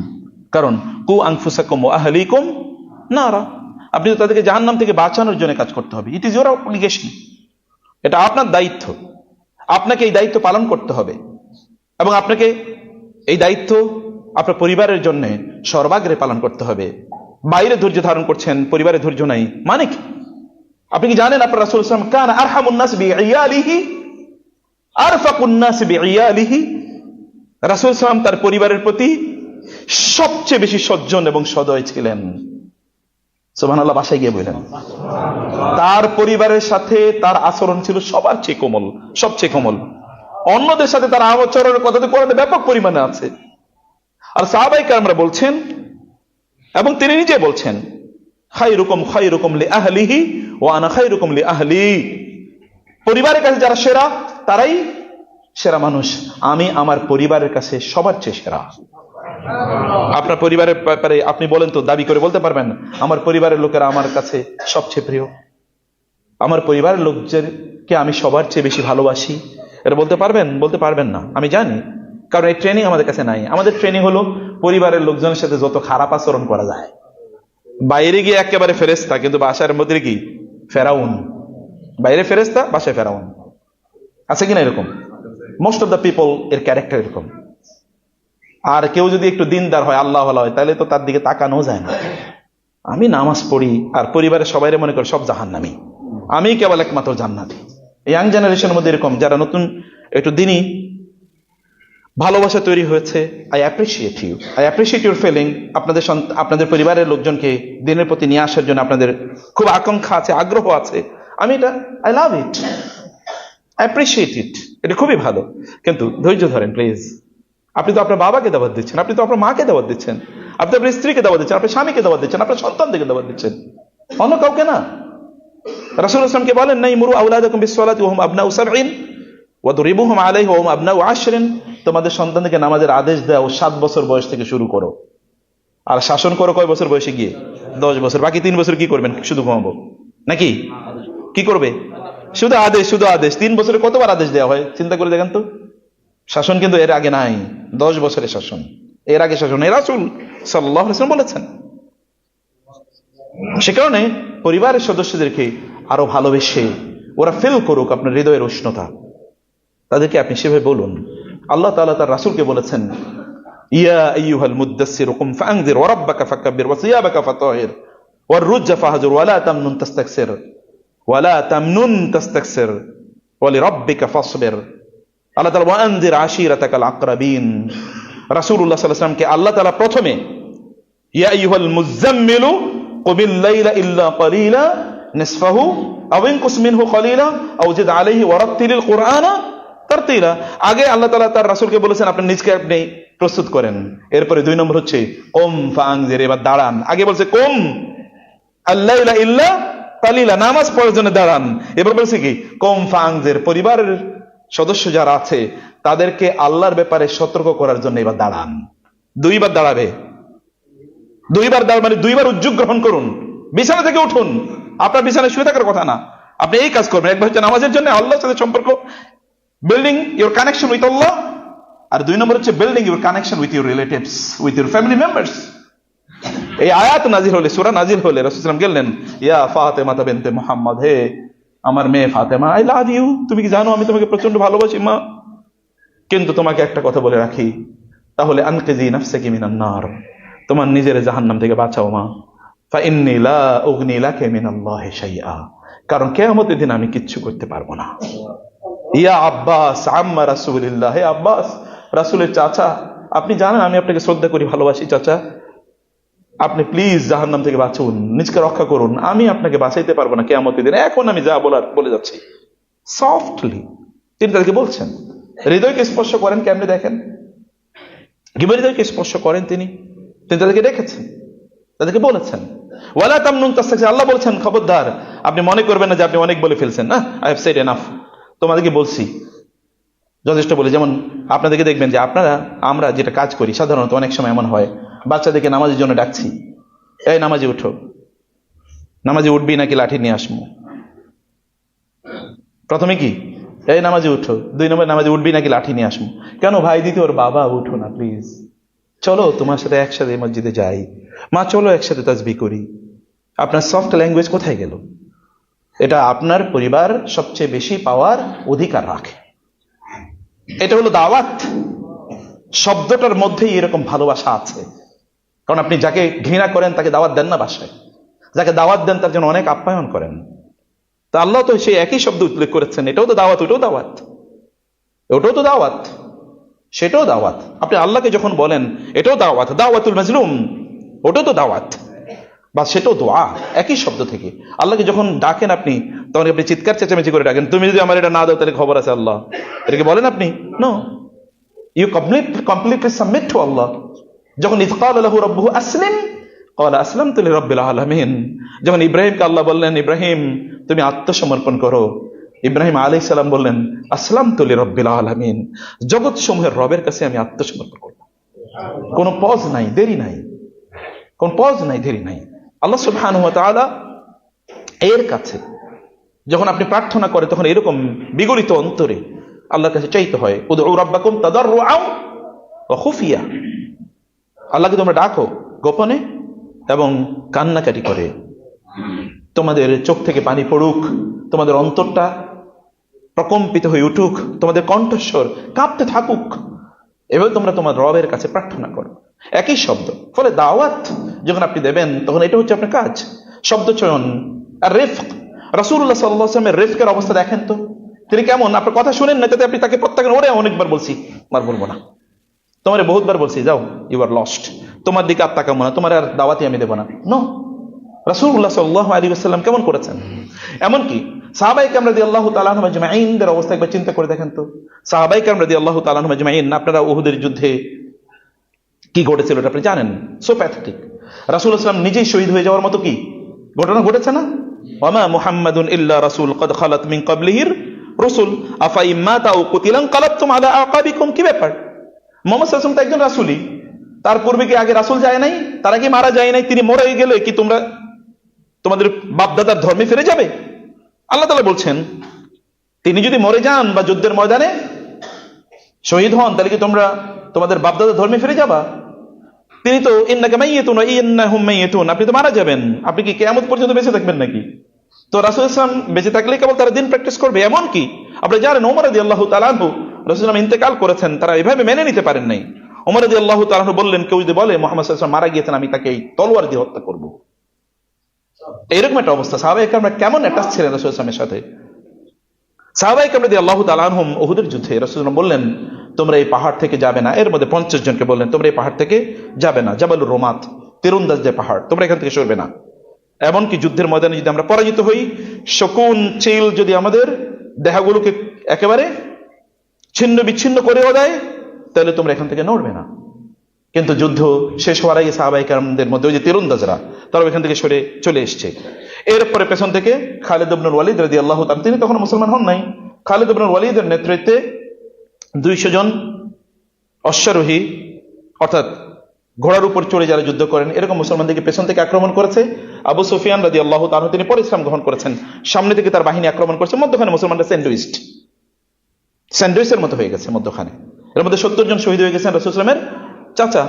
কারণ কু আনফুসাকুম ওয়া আহলিকুম নারা, আপনি তো তাদেরকে জাহান্নাম থেকে বাঁচানোর জন্য কাজ করতে হবে। ইট ইজ ইউর অব্লিগেশন, এটা আপনার দায়িত্ব। আপনাকে এই দায়িত্ব পালন করতে হবে এবং আপনাকে এই দায়িত্ব আপনার পরিবারের জন্য সর্বাগ্রে পালন করতে হবে। বাইরে ধৈর্য ধারণ করছেন, পরিবারে ধৈর্য নাই, মানে কি? আপনি কি জানেন আপনার রাসূল সাল্লাল্লাহু আলাইহি ওয়াসাল্লাম কানা আরহামুন নাস বিইয়ালিহি আরফাকুন নাস বিইয়ালিহি, রাসূল সাল্লাল্লাহু আলাইহি ওয়াসাল্লাম তার পরিবারের প্রতি সবচেয়ে বেশি সজ্জন এবং সদয় ছিলেন। সুবহানাল্লাহ, বাসায় গিয়ে বললেন তার পরিবারের সাথে তার আচরণ ছিল সবার চেয়ে কোমল, সবচেয়ে কোমল। অন্যদের সাথে তার আচরণের কথা তো কোরআনে ব্যাপক পরিমাণে আছে। আর সাহাবায়ে কেরামরা বলছেন এবং তিনি নিজে বলছেন, খায়রুকুম খায়রুকুম লিআহলিহি ওয়া আনা খায়রুকুম লিআহলি, পরিবারের কাছে যারা সেরা তারাই সেরা মানুষ, আমি আমার পরিবারের কাছে সবার চেয়ে সেরা। আপনার পরিবারের ব্যাপারে আপনি বলেন তো, দাবি করে বলতে পারবেন আমার পরিবারের লোকেরা আমার কাছে সবচেয়ে প্রিয়, আমার পরিবারের লোকদেরকে আমি সবার চেয়ে বেশি ভালোবাসি? এটা বলতে পারবেন? বলতে পারবেন না, আমি জানি। কারণ এই ট্রেনিং আমাদের কাছে নাই। আমাদের ট্রেনিং হলো পরিবারের লোকজনের সাথে যত খারাপ আচরণ করা যায়। বাইরে গিয়ে একেবারে ফেরেশতা, কিন্তু বাসার মধ্যে কি ফেরাউন। বাইরে ফেরেশতা, বাসায় ফেরাউন। আছে কিনা এরকম? মোস্ট অফ দ্য পিপল এর ক্যারেক্টার এরকম। আর কেউ যদি একটু দিনদার হয়, আল্লাহ ভালো হয়, তাহলে তো তার দিকে তাকানো যায় না। আমি নামাজ পড়ি আর পরিবারের সবাই মনে করে সব জাহান্নামী, আমি কেবল একমাত্র জান্নাতি। ইয়াং জেনারেশনের মধ্যে এরকম, যারা নতুন একটু দিনই ভালোবাসা তৈরি হয়েছে, I appreciate you, I appreciate your feeling. আপনাদের পরিবারের লোকজনকে দিনের প্রতি নিয়ে আসার জন্য আপনাদের খুব আকাঙ্ক্ষা আছে, আগ্রহ আছে। আমি এটা I love it, appreciate it, এটা খুবই ভালো। কিন্তু ধৈর্য ধরেন প্লিজ। আপনি তো আপনার বাবাকে দাওয়াত দিচ্ছেন, আপনি তো আপনার মাকে দাওয়াত দিচ্ছেন, আপনি আপনার স্ত্রীকে দাওয়াত দিচ্ছেন, আপনার স্বামীকে দাওয়াত দিচ্ছেন, আপনার সন্তানদেরকে দাওয়াত দিচ্ছেন, অন্য কাউকে না। রাসূলুল্লাহ সাল্লাল্লাহু আলাইহি ওয়াসাল্লাম বলেন নাই, মুরু আওলাদাকুম বিসসালাতি ওয়া হুম আবনাউ সাবঈন ওয়া দুরিবুহুম আলাইহা ওয়া হুম আবনাউ 10। তোমাদের সন্তানদেরকে নামাজের আদেশ দাও 7 বছর বয়স থেকে শুরু করো, আর শাসন করো কয় বছর বয়সে গিয়ে? 10 বছর। বাকি 3 বছর কি করবেন? শুধু ঘুমাবো নাকি? কি করবে? শুধু আদেশ, শুধু আদেশ। 3 বছরে কতবার আদেশ দেওয়া হয় চিন্তা করে দেখেন তো। শাসন কিন্তু এর আগে নাই, 10 বছরের শাসন, এর আগে শাসন এই রাসূল সাল্লাল্লাহু আলাইহি ওয়াসাল্লাম বলেছেন। সে কারণে পরিবারের সদস্যদেরকে আরো ভালোবেসে ওরা ফিল করুক আপনার হৃদয়ের উষ্ণতা, তাদেরকে আপনি সেভাবে বলুন। আল্লাহ তাআলা তার রাসূলকে বলেছেন, ইয়া আইয়ুহাল মুদ্দাসসির কুম ফাআনযির ওয়া রাব্বাকা ফাকাব্বির ওয়া সিয়াবাকা ফাতাহির ওয়ার রুজ্জা ফাহজুর ওয়া লা তামনুন তাস্তাকসির ওয়া লা তামনুন তাস্তাকসির ওয়া লিরাব্বিকা ফাসবির। আল্লাহ তাআলা ওয়া আনযির আশীরাতাকাল আকরাবিন। রাসূলুল্লাহ সাল্লাল্লাহু আলাইহি ওয়াসাল্লামকে আল্লাহ তাআলা প্রথমে ইয়া আইয়ুহাল মুযাম্মিলু কুমিল লাইলা ইল্লা ক্বালিলা নিসফাহু আও ইনকুস মিনহু ক্বালিলা আও জিদ আলাইহি ওয়া রাত্তিলিল কুরআনা তারতিলা। আগে আল্লাহ তাআলা তার রাসূলকে বলেছেন আপনি নিজকে আপনি প্রস্তুত করেন। এরপরে 2 নম্বর হচ্ছে কুম ফাআনযির, এবার দাঁড়ান। আগে বলছে কুম আল-লাইলা ইল্লা ক্বালিলা, নামাজ পড়ার জন্য দাঁড়ান। এবার বলছে কি কুম ফাআনযির, পরিবারের সদস্য যারা আছে তাদেরকে আল্লাহর ব্যাপারে সতর্ক করার জন্য এবার দাঁড়ান। 2 বার দাঁড়াবে, 2 বার দাঁড়ান মানে 2 বার উদ্যোগ গ্রহণ করুন। বিছানা থেকে উঠুন, আপনার বিছানায় শুয়ে থাকার কথা না, আপনি এই কাজ করবেন। একবার হচ্ছে নামাজের জন্য আল্লাহর সাথে সম্পর্ক, বিল্ডিং ইউর কানেকশন উইথ আল্লাহ, আর 2 নম্বর হচ্ছে building your connection with your relatives, with your family members. এই আয়াত নাজিল হলে, সূরা নাজিল হলে রাসূল সাল্লাল্লাহু আলাইহি ওয়াসাল্লাম গেলেন, ইয়া ফাতেমা বিনতে মুহাম্মদ, হে আমার মেয়ে ফাতেমা, আই লাভ ইউ, তুমি কি জানো আমি তোমাকে প্রচন্ড ভালোবাসি মা, কিন্তু তোমাকে একটা কথা বলে রাখি, তাহলে আনকিজি নাফসাকি মিনান নার, তোমার নিজের জাহান্নাম থেকে বাঁচাও মা। ফা ইন্নী লা উগনি লাকা মিনাল্লাহি শাইআ, কারণ কিয়ামতের দিন আমি কিচ্ছু করতে পারবো না। ইয়া আব্বাস আম্মা রাসূলিল্লাহ, হে আব্বাস রাসূলের চাচা, আপনি জানেন আমি আপনাকে শ্রদ্ধা করি, ভালোবাসি চাচা, আপনি প্লিজ জাহান্নাম থেকে বাঁচুন, নিজকে রক্ষা করুন, আমি আপনাকে বাঁচাইতে পারবো না কিয়ামতের দিন, এখন আমি যা বলার বলে যাচ্ছি। সফটলি তিনি তাদেরকে বলছেন, হৃদয়কে স্পর্শ করেন কেমনে দেখেন, কিভাবে হৃদয়কে স্পর্শ করেন তিনি তাদেরকে দেখেছেন, তাদেরকে বলেছেন ওয়ালা তামনুন তাস্তাকসির। আল্লাহ বলছেন খবরদার আপনি মনে করবেন না যে আপনি অনেক বলে ফেলছেন, না, আই হ্যাভ সেড এনাফ, তোমাদেরকে বলছি যথেষ্ট বলে। যেমন আপনাদেরকে দেখবেন যে আমরা যেটা কাজ করি সাধারণত অনেক সময় এমন হয়, বাচ্চাদেরকে নামাজের জন্য ডাকছি, এই নামাজে উঠো, নামাজে উঠবি নাকি লাঠি নিয়ে আসবো? প্রথমে কি, এই নামাজে উঠো। 2 নম্বর, নামাজে উঠবি নাকি লাঠি নিয়ে আসবো? কেন ভাই? দিতে ওর বাবা, উঠো না প্লিজ, চলো তোমার সাথে একসাথে মসজিদে যাই, মা চলো একসাথে তাসবিহ করি। আপনার সফট ল্যাঙ্গুয়েজ কোথায় গেল? এটা আপনার পরিবার সবচেয়ে বেশি পাওয়ার অধিকার রাখে। এটা হলো দাওয়াত। শব্দটার মধ্যেই এরকম ভালোবাসা আছে। কারণ আপনি যাকে ঘৃণা করেন তাকে দাওয়াত দেন না বাসায়, যাকে দাওয়াত দেন তার জন্য অনেক আপ্যায়ন করেন। তা আল্লাহ তো সেই একই শব্দ উল্লেখ করেছেন, এটাও তো দাওয়াত, ওটাও দাওয়াত, ওটাও তো দাওয়াত, সেটাও দাওয়াত। আপনি আল্লাহকে যখন বলেন এটাও দাওয়াত, দাওয়াতুল মাজলুম, ওটাও তো দাওয়াত, বা সেটাও দোয়া, একই শব্দ থেকে। আল্লাহকে যখন ডাকেন আপনি, তখন আপনি চিৎকার চেঁচামেচি করে ডাকেন, তুমি যদি আমার এটা না দাও তাহলে খবর আছে আল্লাহ, এটাকে বলেন আপনি? No, you completely submit to Allah. যখন ইয ক্বালা লাহু রাব্বুহু আসলিম ক্বালা আসলামতু লিরাব্বিল আলামিন, যখন ইব্রাহিমকে আল্লাহ বললেন ইব্রাহিম তুমি আত্মসমর্পণ করো, ইব্রাহিম আলাইহিস সালাম বললেন আসলামতু লিরাব্বিল আলামিন, জগৎ সমূহের রবের কাছে আমি আত্মসমর্পণ করলাম। কোনো পজ নাই, দেরি নাই, কোন পজ নাই, দেরি নাই। আল্লাহ সুবহানাহু ওয়া তাআলা এর কাছে যখন আপনি প্রার্থনা করেন তখন এরকম বিগলিত অন্তরে আল্লাহর কাছে চাইতে হয়। উদউ রাব্বাকুম তাদাররুআন ওয়া খুফিয়া, আল্লাহকে তোমরা ডাকো গোপনে এবং কান্নাকাটি করে। তোমাদের চোখ থেকে পানি পড়ুক, তোমাদের অন্তরটা প্রকম্পিত হয়ে উঠুক, তোমাদের কণ্ঠস্বর কাঁপতে থাকুক, এভাবে তোমরা তোমার রবের কাছে প্রার্থনা করো। একই শব্দ। ফলে দাওয়াত যখন আপনি দেবেন তখন এটা হচ্ছে আপনার কাজ, শব্দ চয়ন। আর রিফক, রাসূলুল্লাহ সাল্লাল্লাহু আলাইহি ওয়াসাল্লামের রিফকের অবস্থা দেখেন তো, তিনি কেমন? আপনার কথা শুনেন না তাতে আপনি তাকে প্রত্যাখ্যান। ওরে অনেকবার বলছি, আর বলবো না, তোমার বহুতবার বলছি, যাও, ইউ আর লস্ট, তোমার দিকে আর তাকাবো না, তোমার আর দাওয়াতই আমি দেবো না। নো, রাসূলুল্লাহ সাল্লাল্লাহু আলাইহি ওয়াসাল্লাম কেমন করেছেন? এমনকি সাহাবায়ে কেরাম রাদিয়াল্লাহু তাআলা আনহুম আজমাইনদের অবস্থা একবার চিন্তা করে দেখেন তো। সাহাবায়ে কেরাম রাদিয়াল্লাহু তাআলা আনহুম আজমাইন, আপনারা উহুদের যুদ্ধে কি ঘটেছিল এটা আপনি জানেন, সো প্যাথেটিক। রাসূলুল্লাহ সাল্লাল্লাহু আলাইহি ওয়াসাল্লাম নিজেই শহীদ হয়ে যাওয়ার মতো কি ঘটনা ঘটেছে না? ওয়ামা মুহাম্মাদুন ইল্লা রাসূল কদ খালাত মিন ক্বাবলিহির রাসূল আফা ইম্মাতা আও কুতিলান ক্বালাবতুম আলা আকাবিকুম। কি ব্যাপার? মুহাম্মদ সাল্লাল্লাহু আলাইহি ওয়াসাল্লাম তো একজন রাসূলই, তার পূর্বে কি আগে রাসূল যায় নাই? তারা কি মারা যায় নাই? তিনি মরে গেলে কি তোমরা তোমাদের বাপদাদার ধর্মে ফিরে যাবে? আল্লাহ তাআলা বলছেন তিনি যদি মরে যান বা যুদ্ধের ময়দানে শহীদ হন তাহলে কি তোমরা তোমাদের বাপদাদার ধর্মে ফিরে যাবা? তিনি তো ইন্নাকা মাইয়িতুন ওয়া ইন্নাহুম মাইয়িতুন, আপনি তো মারা যাবেন, আপনি কি কিয়ামত পর্যন্ত বেঁচে থাকবেন নাকি? তো রাসূল সাল্লাল্লাহু আলাইহি ওয়াসাল্লাম বেঁচে থাকলেই কেবল তারা দিন প্র্যাকটিস করবে এমন কি? আপনি জানেন ওমর রাদিয়াল্লাহু তাআলা আনহু, রাসূল সাল্লাল্লাহু আলাইহি ওয়াসাল্লাম ইন্তেকাল করেছেন, তারা এভাবে মেনে নিতে পারেন নাই। ওমর রাদিয়াল্লাহু তাআলা আনহু বললেন কেউ যদি বলে মুহাম্মদ সাল্লাল্লাহু আলাইহি ওয়াসাল্লাম মারা গিয়েছেন আমি তাকে এই তলোয়ার দিয়ে হত্যা করব। এরকম একটা অবস্থা। সাহাবায়ে কেরামরা কেমন অ্যাটাচ ছিলেন রাসূল সাল্লাল্লাহু আলাইহি ওয়াসাল্লামের সাথে। সাহাবায়ে কেরাম রাদিয়াল্লাহু তাআলা আনহুম উহুদের যুদ্ধে রাসূল সাল্লাল্লাহু আলাইহি ওয়াসাল্লাম বললেন তোমরা এই পাহাড় থেকে যাবে না। এর মধ্যে 50 জনকে বললেন তোমরা এই পাহাড় থেকে যাবে না, জাবালুর রোমাত, তীরন্দাজদের পাহাড়, তোমরা এখান থেকে সরবে না। এমনকি যুদ্ধের ময়দানে যদি আমরা পরাজিত হই, শকুন চিল যদি আমাদের দেহগুলোকে একেবারে ছিন্ন বিচ্ছিন্ন করেও দেয় তাহলে তোমরা এখান থেকে নড়বে না। কিন্তু যুদ্ধ শেষ হওয়ার আগে সাহাবায়ে কেরামদের মধ্যে ওই যে তীরন্দাজরা তারা এখান থেকে সরে চলে এসছে। এরপরে পেছন থেকে খালিদ ইবনুল ওয়ালিদ রাদিয়াল্লাহু তাআলা, তিনি তখন মুসলমান হন নাই, খালিদ ইবনুল ওয়ালিদের নেতৃত্বে 200 জন অশ্বারোহী অর্থাৎ ঘোড়ার উপর চড়ে যারা যুদ্ধ করেন এরকম মুসলমানদেরকে পেছন থেকে আক্রমণ করেছে। আবু সুফিয়ান রাদিয়াল্লাহু তাআলা তিনি পরে ইসলাম গ্রহণ করেছেন, সামনে থেকে তার বাহিনী আক্রমণ করেছে, মধ্যখানে মুসলমানরা স্যান্ডউইচের মতো হয়ে গেছে মধ্যখানে। এর মধ্যে 70 জন শহীদ হয়ে গেছেন রাসূল সাল্লাল্লাহু আলাইহি ওয়াসাল্লামের চাচা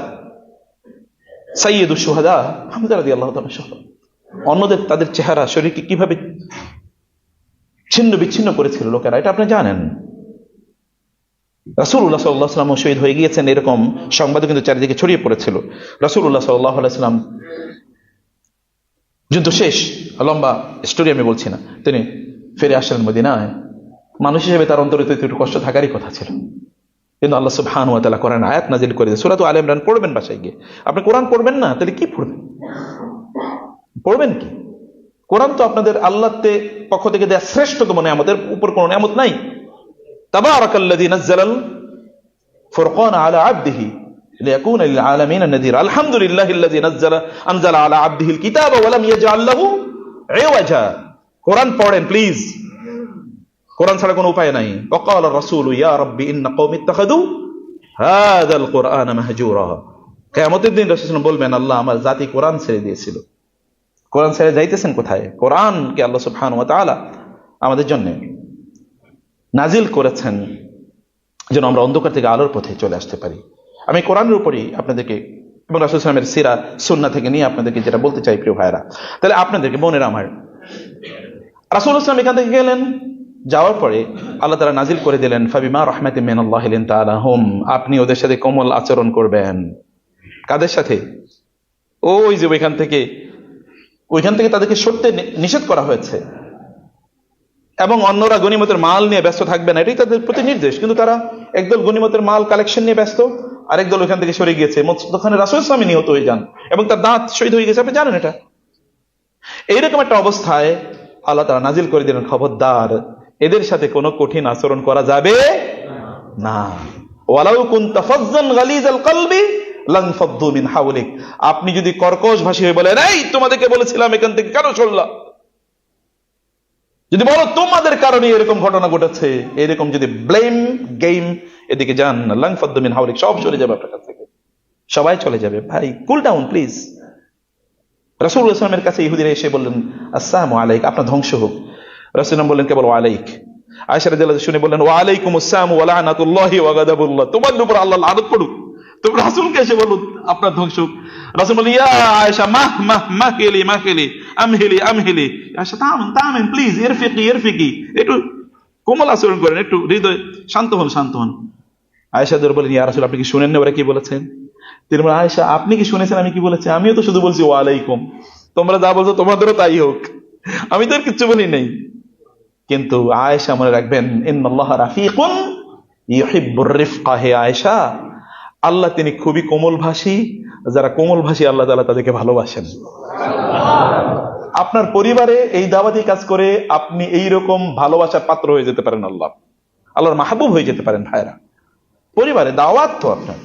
সাইয়্যিদুশ শুহাদা হামজা রাদিয়াল্লাহু তাআলা সহ অন্যদের তাদের চেহারা শরীরকে কিভাবে ছিন্ন বিচ্ছিন্ন করেছিল লোকেরা, এটা আপনি জানেন। রাসূলুল্লাহ সাল্লাল্লাহু আলাইহি ওয়াসাল্লাম শহীদ হয়ে গিয়েছেন এরকম সংবাদ কিন্তু চারিদিকে ছড়িয়ে পড়েছিল। রাসূলুল্লাহ সাল্লাল্লাহু আলাইহি ওয়াসাল্লাম যুদ্ধ শেষ, লম্বা স্টোরি আমি বলছি না, তিনি ফিরে আসলেন মদিনায়। মানুষ হিসেবে তার অন্তরে তো একটু কষ্ট থাকারই কথা ছিল, কিন্তু আল্লাহ সুবহানাহু ওয়া তাআলা কোরআন আয়াত নাযিল করে দিয়েছেন। সূরা আলে ইমরান পড়বেন বাসায় গিয়ে। আপনি কোরআন পড়বেন না তাহলে কি পড়বেন কি? কোরআন তো আপনাদের আল্লাহর পক্ষ থেকে দেয়া শ্রেষ্ঠতম নিয়ামতের উপর কোনো নিয়ামত নাই। তাবারাকাল্লাযী নাযালাল ফুরকান আলা আবদিহি লিয়াকুনা লিল আলামিন নাযীরা। আলহামদুলিল্লাহিল্লাযী আনজালা আলা আবদিহিল কিতাবা ওয়া লাম ইয়াজআল লাহু ইওয়াজা। কোরআন পড়েন প্লিজ, কোরআন ছাড়া কোনো উপায় নাই। ওয়াকাল রাসূলু ইয়া রাব্বি ইন্না কওমি ইত্তাখাযু হাযাল কুরআনা মাহজুরা। কিয়ামতের দিন রাসূল সাল্লাল্লাহু আলাইহি ওয়াসাল্লাম বলবেন আল্লাহ আমার জাতি কোরআন ছেড়ে দিয়েছিল, কোরআন ছেড়ে যাইতেছেন কোথায়? কোরআনকে আল্লাহ সুবহানাহু ওয়া তাআলা আমাদের জন্য নাজিল করেছেন যেন আমরা অন্ধকার থেকে আলোর পথে চলে আসতে পারি। আমি কোরআনের উপরই আপনাদেরকে এবং রাসূল সাল্লাল্লাহু আলাইহি ওয়াসাল্লামের সিরা সুন্নাহ থেকে নিয়ে আপনাদেরকে যেটা বলতে চাই প্রিয় ভাইরা, তাহলে আপনাদেরকে বোনেরা আমার, রাসূলুল্লাহ সাল্লাল্লাহু আলাইহি ওয়াসাল্লাম এখান থেকে গেলেন, যাওয়ার পরে আল্লাহ তাআলা নাজিল করে দিলেন ফাবিমা রাহমাতিন মিনাল্লাহি লিনতা লাহুম, আপনি ওদের সাথে কোমল আচরণ করবেন। কাদের সাথে? ওই যে ওইখান থেকে তাদেরকে সরতে নিষেধ করা হয়েছে এবং অন্যরা গনিমতের মাল নিয়ে ব্যস্ত থাকবে না, এটাই তাদের প্রতি নির্দেশ। কিন্তু তারা একদল গনিমতের মাল কালেকশন নিয়ে ব্যস্ত, আরেকদল ওইখান থেকে সরে গিয়েছে। মধ্যখানে রাসূল সাল্লাল্লাহু আলাইহি ওয়াসাল্লাম নিহত হয়ে যান এবং তার দাঁত শহীদ হয়ে গেছে, আপনি জানেন এটা। এইরকম একটা অবস্থায় আল্লাহ তাআলা নাজিল করে দিলেন খবরদার, এদের সাথে কোনো কঠিন আচরণ করা যাবে না। ওয়ালাউ কুনতা ফাজ্জান গালিজাল কলবি লানফাদ্দু মিন হাওলিক, আপনি যদি কর্কশ ভাষী হয়ে বলেন এই তোমাদেরকে বলেছিলাম এখান থেকে কেন চললা, যদি বলো তোমাদের কারণে এরকম ঘটনা ঘটেছে, এরকম যদি ব্লেম গেম এদিকে যান, লানফাদ্দু মিন হাওলিক, সব চলে যাবে আপনার কাছ থেকে, সবাই চলে যাবে। ভাই কুল ডাউন প্লিজ। রাসূলুল্লাহ সাল্লাল্লাহু আলাইহি ওয়াসাল্লামের কাছে ইহুদিরা এসে বললেন আসসালামু আলাইক, আপনার ধ্বংস হোক। রাসূলুল্লাহ বললেন কেবল ওয়া আলাইক। আয়েশা রাদিয়াল্লাহু আনহা শুনে বললেন ওয়া আলাইকুমুস সালাম ওয়া লানাতুল্লাহি ওয়া গাদাবুল্লাহ, তোমার উপর আল্লাহর লানত পড়ুক। তোমরা রাসূলকে এসে বলো আপনার ধ্বংস হোক। রাসূল বললেন ইয়া আয়েশা মাহকিলি আমহিলি, আয়েশা তামেন প্লিজ, ইরফিকি, একটু কোমল আচরণ করেন, একটু হৃদয় শান্ত হন। আয়েশা দর বলেন ইয়া রাসূল আপনি কি শুনেন না ওরা কি বলেছেন? তিনি বলেন আয়েশা আপনি কি শুনেছেন আমি কি বলেছি? আমিও তো শুধু বলছি ওয়া আলাইকুম, তোমরা যা বলছো তোমাদেরও তাই হোক, আমি তো আর কিচ্ছু বলি নাই। কিন্তু আয়েশা মনে রাখবেন ইন্নাল্লাহা রাফিকুন ইউহিব্বুর রিফকা, হে আয়েশা আল্লাহ তিনি খুবই কোমল ভাষী, যারা কোমল ভাষী আল্লাহ তাআলা তাদেরকে ভালোবাসেন। আপনার পরিবারে এই দাওয়াতি কাজ করে আপনি এইরকম ভালোবাসার পাত্র হয়ে যেতে পারেন, আল্লাহর মাহবুব হয়ে যেতে পারেন। ভাইরা পরিবারে দাওয়াত তো আপনার,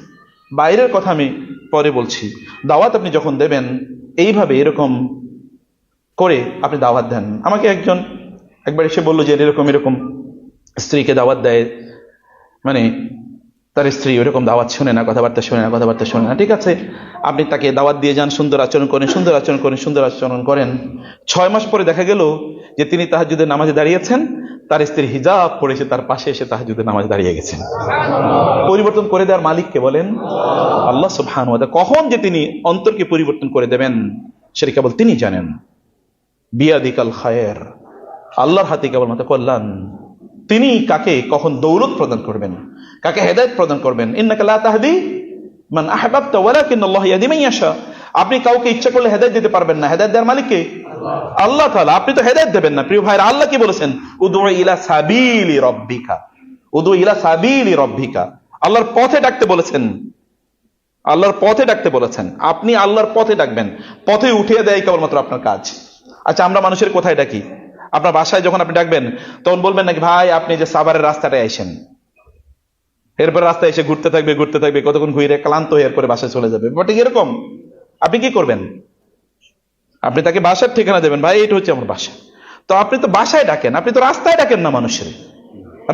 বাইরের কথা আমি পরে বলছি, দাওয়াত আপনি যখন দেবেন এইভাবে এরকম করে আপনি দাওয়াত দেন। আমাকে একবার এসে বললো যে এরকম স্ত্রীকে দাওয়াত দেয়, মানে তার স্ত্রী ওইরকম দাওয়াত শোনে না, কথাবার্তা শোনে না। ঠিক আছে, আপনি তাকে দাওয়াত দিয়ে যান, সুন্দর আচরণ করেন। 6 মাস পরে দেখা গেল যে তিনি তাহাজ্জুদের নামাজে দাঁড়িয়েছেন, তার স্ত্রী হিজাব পড়েছে, তার পাশে এসে তাহাজ্জুদের নামাজে দাঁড়িয়ে গেছেন। পরিবর্তন করে দেওয়ার মালিককে বলেন আল্লাহ সুবহানাহু ওয়া তাআলা। কখন যে তিনি অন্তরকে পরিবর্তন করে দেবেন সেটা কেবল তিনি জানেন। বিয়াদিকাল খায়র, আল্লাহর হাতে কেবলমাত্র কল্যাণ। তিনি কাকে কখন দৌলত প্রদান করবেন, কাকে হেদায়েত প্রদান করবেন। ইন্নাকা লা তাহদি মান আহবাবতা ওয়ালাকিন্নাল্লাহ ইয়াহদি মান ইয়াশা। আপনি কাউকে ইচ্ছা করলে হেদায়েত দিতে পারবেন না, হেদায়েত দেওয়ার মালিক কে? আল্লাহ তাআলা। আপনি তো হেদায়েত দেবেন না। প্রিয় ভাইরা আল্লাহ কি বলেছেন? উদউ ইলা সাবিলি রাব্বিকা, আল্লাহর পথে ডাকতে বলেছেন। আপনি আল্লাহর পথে ডাকবেন, পথে উঠিয়ে দেয় কেবলমাত্র আপনার কাজ। আচ্ছা আমরা মানুষের কোথায় ডাকি? আপনার বাসায় যখন আপনি ডাকবেন তখন বলবেন নাকি ভাই আপনি যে সাভারের রাস্তাটায় আইসেন, এরপর রাস্তায় এসে ঘুরতে থাকবে, কতক্ষণ ঘুরে ক্লান্ত হয়ে এরপরে বাসায় চলে যাবে। বাট এরকম আপনি কি করবেন? আপনি তাকে বাসার ঠিকানা দেবেন, ভাই এটা হচ্ছে আমার বাসা। তো আপনি তো বাসায় ডাকেন, আপনি তো রাস্তায় ডাকেন না মানুষের।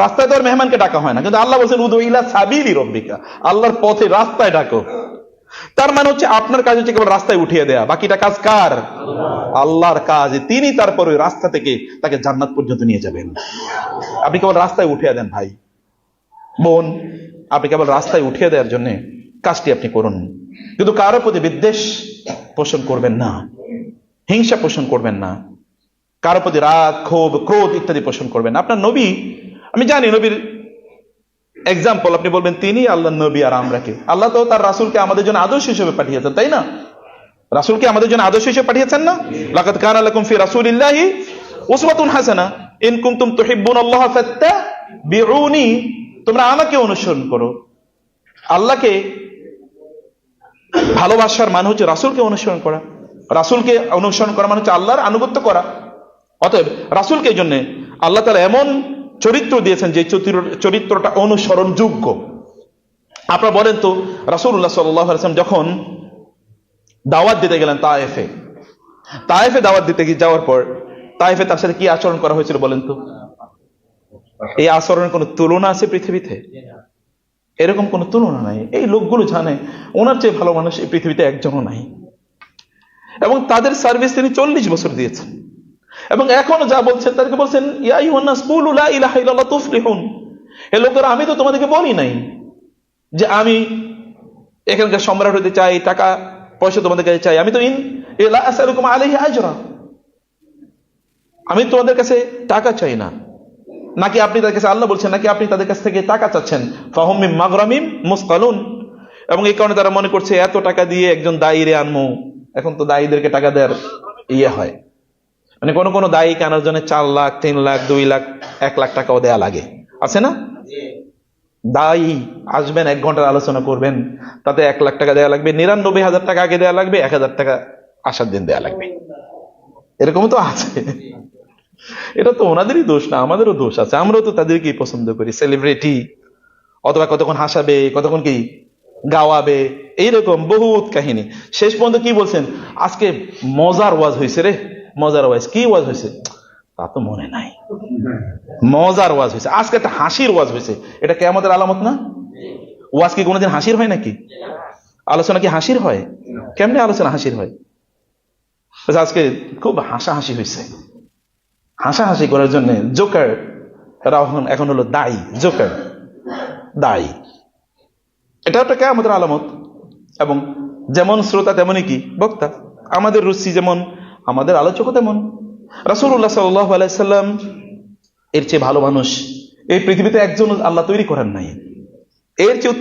রাস্তায় তো আর মেহমানকে ডাকা হয় না, কিন্তু আল্লাহ বলছেন উদউ ইলা সাবিলি রাব্বিকা, আল্লাহর পথে রাস্তায় ডাকো। তার মানে হচ্ছে আপনার কাজ হচ্ছে কেবল রাস্তায় উঠিয়ে দেয়া, বাকিটা কাজ কার? আল্লাহর কাজ। তিনি তারপর ওই রাস্তা থেকে তাকে জান্নাত পর্যন্ত নিয়ে যাবেন। আপনি কেবল রাস্তায় উঠিয়ে দেন। ভাই বোন, আপনি কেবল রাস্তায় উঠিয়ে দেওয়ার জন্য কাজটি আপনি করুন, কিন্তু কারোর প্রতি বিদ্বেষ পোষণ করবেন না, হিংসা পোষণ করবেন না, কারোর প্রতি রাগ ক্ষোভ ক্রোধ ইত্যাদি পোষণ করবেন না। আপনার নবী, আমি জানি নবীর এক্সাম্পল, আপনি বলবেন তিনি আল্লাহর নবী আর আমরা কে? আল্লাহ তো তার রাসূলকে আমাদের জন্য আদর্শ হিসেবে পাঠিয়েছেন, তাই না? রাসূলকে আমাদের জন্য আদর্শ হিসেবে পাঠিয়েছেন না? লাকাদ কানা লাকুম ফি রাসূলিল্লাহি উসওয়াতুন হাসানাহ ইন কুনতুম তুহিব্বুনাল্লাহা ফাত্তাবিউনি, তোমরা আমাকে অনুসরণ করো। আল্লাহকে ভালোবাসার মানে হচ্ছে রাসূলকে অনুসরণ করা। রাসূলকে অনুসরণ করা মানে হচ্ছে আল্লাহর আনুগত্য করা। অতএব রাসূলকে জন্য আল্লাহ তাআলা এমন চরিত্র দিয়েছেন যে চরিত্রটা অনুসরণযোগ্য। আপনারা বলেন তো রাসূলুল্লাহ সাল্লাল্লাহু আলাইহি ওয়াসাল্লাম যখন দাওয়াত দিতে গেলেন তায়েফে দাওয়াত দিতে যাওয়ার পর তায়েফে তার সাথে কি আচরণ করা হয়েছিল বলেন তো? এই আচরণের কোনো তুলনা আছে পৃথিবীতে? এরকম কোনো তুলনা নাই। এই লোকগুলো জানে ওনার চেয়ে ভালো মানুষ এই পৃথিবীতে একজনও নাই। এবং তাদের সার্ভিস তিনি 40 বছর দিয়েছেন। এবং এখনো যা বলছেন তাদেরকে বলছেন, ইয়া আইয়ুহান নাস কুলু লা ইলাহা ইল্লাল্লাহ তুফলিহুন। হে লোকেরা, আমি তো তোমাদেরকে বলি নাই যে আমি এখানকার সম্রাট হতে চাই, টাকা পয়সা তোমাদের কাছে চাই। আমি তো লা আসআলুকুম আলাইহি আজরা, আমি তোমাদের কাছে টাকা চাই না। নাকি আপনি তাদের কাছে, আল্লাহ বলছেন, নাকি আপনি তাদের কাছ থেকে টাকা চাচ্ছেন? ফাহুম মিন মাগরামিম মুসকালুন। এবং এই কারণে তারা মনে করছে এত টাকা দিয়ে একজন দায়ীরে আনমু। এখন তো দায়ীদেরকে টাকা দেওয়ার হয়, মানে কোন কোন দায়ী কেনার জন্য 4 লাখ 3 লাখ 2 লাখ 1 লাখ টাকাও দেয়া লাগে, আছে না? দায়ী আসবেন, 1 ঘন্টার আলোচনা করবেন, তাতে 1 লাখ টাকা দেওয়া লাগবে, 99,000 টাকা আগে দেওয়া লাগবে, 1,000 টাকা আসার দিন দেওয়া লাগবে। এরকম তো আছে। এটা তো ওনাদেরই দোষ না, আমাদেরও দোষ আছে। আমরাও তো তাদেরকে পছন্দ করি, সেলিব্রিটি, অথবা কতক্ষণ হাসাবে, কতক্ষণ কি গাওয়াবে, এইরকম বহুত কাহিনী। শেষ পর্যন্ত কি বলছেন, আজকে মজার ওয়াজ হয়েছে রে, মজার ওয়াজ। কি ওয়াজ হয়েছে তা তো মনে নাই, মজার ওয়াজ হয়েছে, আজকে একটা হাসির ওয়াজ হয়েছে। এটা কিয়ামতের আলামত না? ওয়াজ কি কোনোদিন হাসির হয় নাকি? আলোচনা কি হাসির হয়? কেমনে আলোচনা হাসির হয়? আজকে খুব হাসাহাসি হয়েছে। হাসাহাসি করার জন্য জোকার এখন হলো দায়ী, জোকার দায়ী। এটা একটা কিয়ামতের আলামত। এবং যেমন শ্রোতা তেমনই কি বক্তা, আমাদের রুচি যেমন আমাদের আলোচকও তেমন। রাসূলুল্লাহ সাল্লাল্লাহু আলাইহি সাল্লাম এর চেয়ে ভালো মানুষ এই পৃথিবীতে একজন আল্লাহ তৈরি করেন নাই। এর চেয়ে